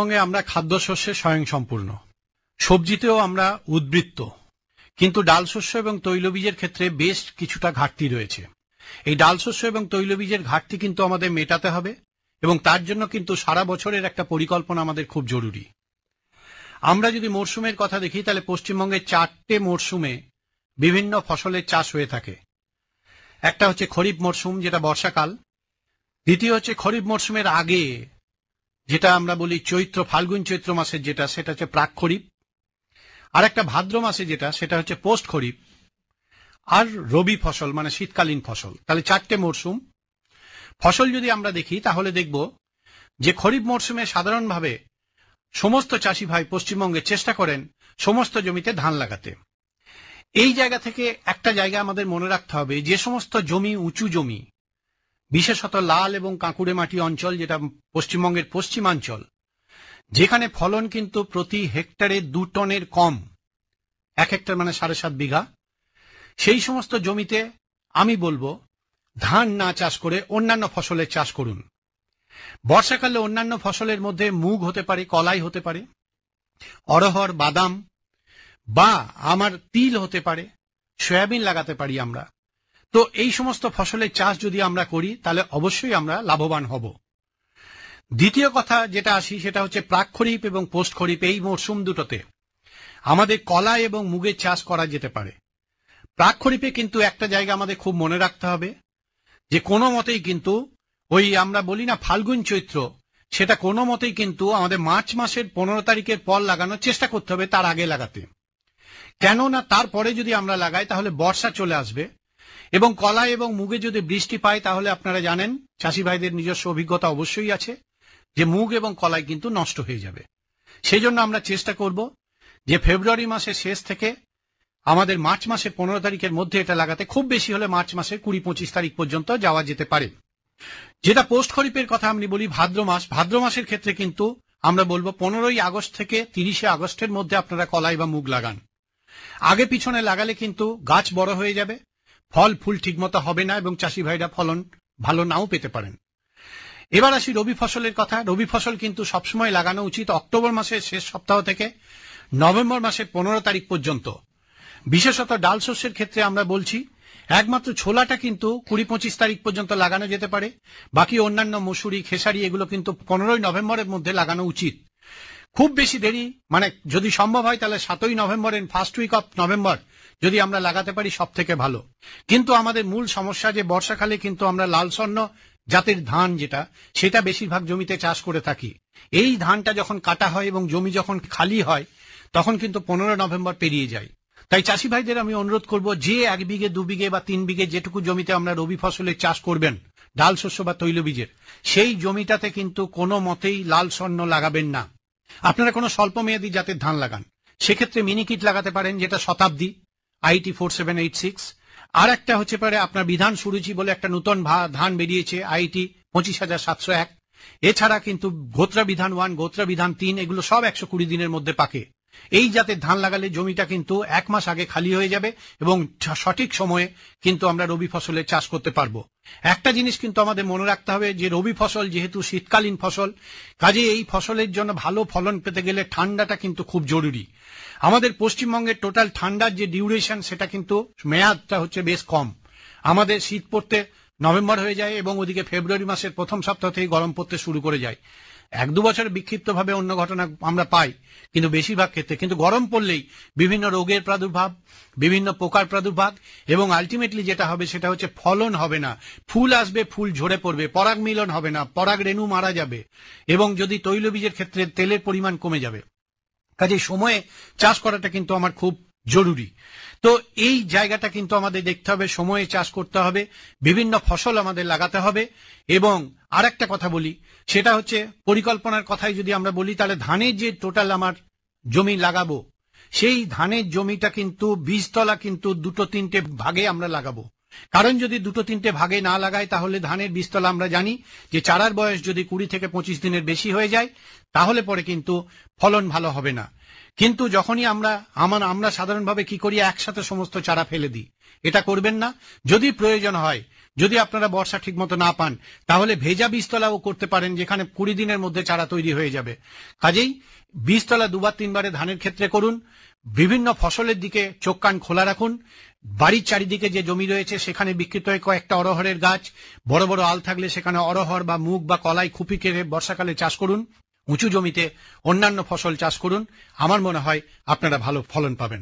পশ্চিমবঙ্গে আমরা খাদ্যশস্যে স্বয়ংসম্পূর্ণ, সবজিতেও আমরা উদ্বৃত্ত, কিন্তু ডালশস্য এবং তৈলবীজের ক্ষেত্রে বেশ কিছুটা ঘাটতি রয়েছে। এই ডালশস্য এবং তৈলবীজের ঘাটতি কিন্তু আমাদের মেটাতে হবে এবং তার জন্য কিন্তু সারা বছরের একটা পরিকল্পনা আমাদের খুব জরুরি। আমরা যদি মরশুমের কথা দেখি তাহলে পশ্চিমবঙ্গের 4টে মরশুমে বিভিন্ন ফসলের চাষ হয়ে থাকে। একটা হচ্ছে খরিফ মরশুম, যেটা বর্ষাকাল। দ্বিতীয় হচ্ছে খরিফ মরশুমের আগে, যেটা আমরা বলি চৈত্র, ফাল্গুন চৈত্র মাসের যেটা, সেটা হচ্ছে প্রাক খরিফ। আর একটা ভাদ্র মাসে যেটা, সেটা হচ্ছে পোস্ট খরিফ। আর রবি ফসল মানে শীতকালীন ফসল। তাহলে 4টে মরশুম ফসল যদি আমরা দেখি তাহলে দেখব যে খরিফ মরশুমে সাধারণভাবে সমস্ত চাষি ভাই পশ্চিমবঙ্গে চেষ্টা করেন সমস্ত জমিতে ধান লাগাতে। এই জায়গা থেকে একটা জায়গা আমাদের মনে রাখতে হবে, যে সমস্ত জমি উঁচু জমি, বিশেষত লাল এবং কাঁকুড়ে মাটি অঞ্চল, যেটা পশ্চিমবঙ্গের পশ্চিমাঞ্চল, যেখানে ফলন কিন্তু প্রতি হেক্টরে 2 টনের কম, 1 হেক্টর মানে 7.5 বিঘা, সেই সমস্ত জমিতে আমি বলবো ধান না চাষ করে অন্যান্য ফসলের চাষ করুন। বর্ষাকালে অন্যান্য ফসলের মধ্যে মুগ হতে পারে, কলাই হতে পারে, অড়হর, বাদাম বা আমার তিল হতে পারে, সয়াবিন লাগাতে পারি আমরা। তো এই সমস্ত ফসলের চাষ যদি আমরা করি তাহলে অবশ্যই আমরা লাভবান হব। দ্বিতীয় কথা যেটা আসি সেটা হচ্ছে প্রাক খরিফ এবং পোস্ট খরিফ, এই মরশুম দুটোতে আমাদের কলা এবং মুগের চাষ করা যেতে পারে। প্রাক খরিফে কিন্তু একটা জায়গা আমাদের খুব মনে রাখতে হবে, যে কোনো মতেই কিন্তু ওই আমরা বলি না ফাল্গুন চৈত্র, সেটা কোনো মতেই কিন্তু আমাদের মার্চ মাসের 15 তারিখের পর লাগানোর চেষ্টা করতে হবে, তার আগে লাগাতে। কেননা তারপরে যদি আমরা লাগাই তাহলে বর্ষা চলে আসবে এবং কলা এবং মুগে যদি বৃষ্টি পায় তাহলে আপনারা জানেন, চাষি ভাইদের নিজস্ব অভিজ্ঞতা অবশ্যই আছে, যে মুগ এবং কলাই কিন্তু নষ্ট হয়ে যাবে। সেই জন্য আমরা চেষ্টা করব যে ফেব্রুয়ারি মাসের শেষ থেকে আমাদের মার্চ মাসের 15 তারিখের মধ্যে এটা লাগাতে, খুব বেশি হলে মার্চ মাসের 20-25 তারিখ পর্যন্ত যাওয়া যেতে পারে। যেটা পোস্ট খরিফের কথা আমি বলি ভাদ্র মাস, ভাদ্র মাসের ক্ষেত্রে কিন্তু আমরা বলবো 15ই আগস্ট থেকে 30শে আগস্টের মধ্যে আপনারা কলাই বা মুগ লাগান। আগে পিছনে লাগালে কিন্তু গাছ বড় হয়ে যাবে, ফল ফুল ঠিকমতো হবে না এবং চাষি ভাইরা ফলন ভালো নাও পেতে পারেন। এবার আসি রবি ফসলের কথা। রবি ফসল কিন্তু সবসময় লাগানো উচিত অক্টোবর মাসের শেষ সপ্তাহ থেকে নভেম্বর মাসের 15 তারিখ পর্যন্ত। বিশেষত ডাল শস্যের ক্ষেত্রে আমরা বলছি একমাত্র ছোলাটা কিন্তু 20-25 তারিখ পর্যন্ত লাগানো যেতে পারে, বাকি অন্যান্য মসুরি, খেসারি এগুলো কিন্তু 15ই নভেম্বরের মধ্যে লাগানো উচিত। খুব বেশি দেরি মানে যদি সম্ভব হয় তাহলে 7ই নভেম্বরের ফার্স্ট উইক অফ নভেম্বর যদি আমরা লাগাতে পারি সব থেকে ভালো। কিন্তু আমাদের মূল সমস্যা যে বর্ষাকালে কিন্তু আমরা লাল স্বর্ণ জাতের ধান যেটা, সেটা বেশিরভাগ জমিতে চাষ করে থাকি। এই ধানটা যখন কাটা হয় এবং জমি যখন খালি হয় তখন কিন্তু 15 নভেম্বর পেরিয়ে যায়। তাই চাষি ভাইদের আমি অনুরোধ করব, যে 1 বিঘে 2 বিঘে বা 3 বিঘে যেটুকু জমিতে আমরা রবি ফসলের চাষ করবেন ডাল শস্য বা তৈলবীজের, সেই জমিটাতে কিন্তু কোনো মতেই লাল স্বর্ণ লাগাবেন না। আপনারা কোনো স্বল্প মেয়াদী জাতের ধান লাগান, সেক্ষেত্রে মিনিকিট লাগাতে পারেন, যেটা শতাব্দী IT 4786। আর একটা হচ্ছে পারে আপনার বিধান সুরুচি বলে একটা নতুন ধান বেরিয়েছে IT 25701। এছাড়া কিন্তু গোত্রা বিধান 1, গোত্রা বিধান 3 এগুলো সব 120 দিনের মধ্যে পাকে। এই জাতের ধান লাগালে জমিটা কিন্তু 1 মাস আগে খালি হয়ে যাবে এবং সঠিক সময়ে কিন্তু আমরা রবি ফসলের চাষ করতে পারবো। একটা জিনিস কিন্তু আমাদের মনে রাখতে হবে, যে রবি ফসল যেহেতু শীতকালীন ফসল, কাজে এই ফসলের জন্য ভালো ফলন পেতে গেলে ঠান্ডাটা কিন্তু খুব জরুরি। আমাদের পশ্চিমবঙ্গের টোটাল ঠান্ডার যে ডিউরেশন, সেটা কিন্তু মেয়াদটা হচ্ছে বেশ কম। আমাদের শীত পড়তে নভেম্বর হয়ে যায় এবং ওদিকে ফেব্রুয়ারি মাসের প্রথম সপ্তাহ থেকে গরম পড়তে শুরু করে যায়। 1-2 বছর বিক্ষিপ্তভাবে অন্য ঘটনা আমরা পাই, কিন্তু বেশিরভাগ ক্ষেত্রে কিন্তু গরম পড়লেই বিভিন্ন রোগের প্রাদুর্ভাব, বিভিন্ন পোকার প্রাদুর্ভাব এবং আলটিমেটলি যেটা হবে সেটা হচ্ছে ফলন হবে না। ফুল আসবে, ফুল ঝরে পড়বে, পরাগ মিলন হবে না, পরাগ রেণু মারা যাবে এবং যদি তৈলবীজের ক্ষেত্রে তেলের পরিমাণ কমে যাবে। কাজে সময়ে চাষ করাটা কিন্তু আমার খুব জরুরি। তো এই জায়গাটা কিন্তু আমাদের দেখতে হবে, সময়ে চাষ করতে হবে, বিভিন্ন ফসল আমাদের লাগাতে হবে। এবং আরেকটা কথা বলি, সেটা হচ্ছে পরিকল্পনার কথাই যদি আমরা বলি তাহলে ধানের যে টোটাল আমার জমি লাগাবো, সেই ধানের জমিটা কিন্তু বীজতলা কিন্তু 2-3টে ভাগে আমরা লাগাবো। কারণ যদি 2-3টে ভাগে না লাগাই তাহলে ধানের বীজতলা আমরা জানি যে চারার বয়স যদি 20 থেকে 25 দিনের বেশি হয়ে যায় তাহলে পরে কিন্তু ফলন ভালো হবে না। কিন্তু যখনই আমরা সাধারণভাবে কি করি, একসাথে সমস্ত চারা ফেলে দিই। এটা করবেন না। যদি প্রয়োজন হয় যদি আপনারা বর্ষা ঠিক মতো না পান তাহলে ভেজা বীজতলাও করতে পারেন, যেখানে 20 দিনের মধ্যে চারা তৈরি হয়ে যাবে। কাজেই বীজতলা 2-3 ধানের ক্ষেত্রে করুন। বিভিন্ন ফসলের দিকে চোখ কান খোলা রাখুন। বাড়ির চারিদিকে যে জমি রয়েছে সেখানে বিকৃত হয়ে কয়েকটা অরহরের গাছ, বড় বড় আল থাকলে সেখানে অরহর বা মুগ বা কলাই খুপি কেটে বর্ষাকালে চাষ করুন। উঁচু জমিতে অন্যান্য ফসল চাষ করুন। আমার মনে হয় আপনারা ভালো ফলন পাবেন।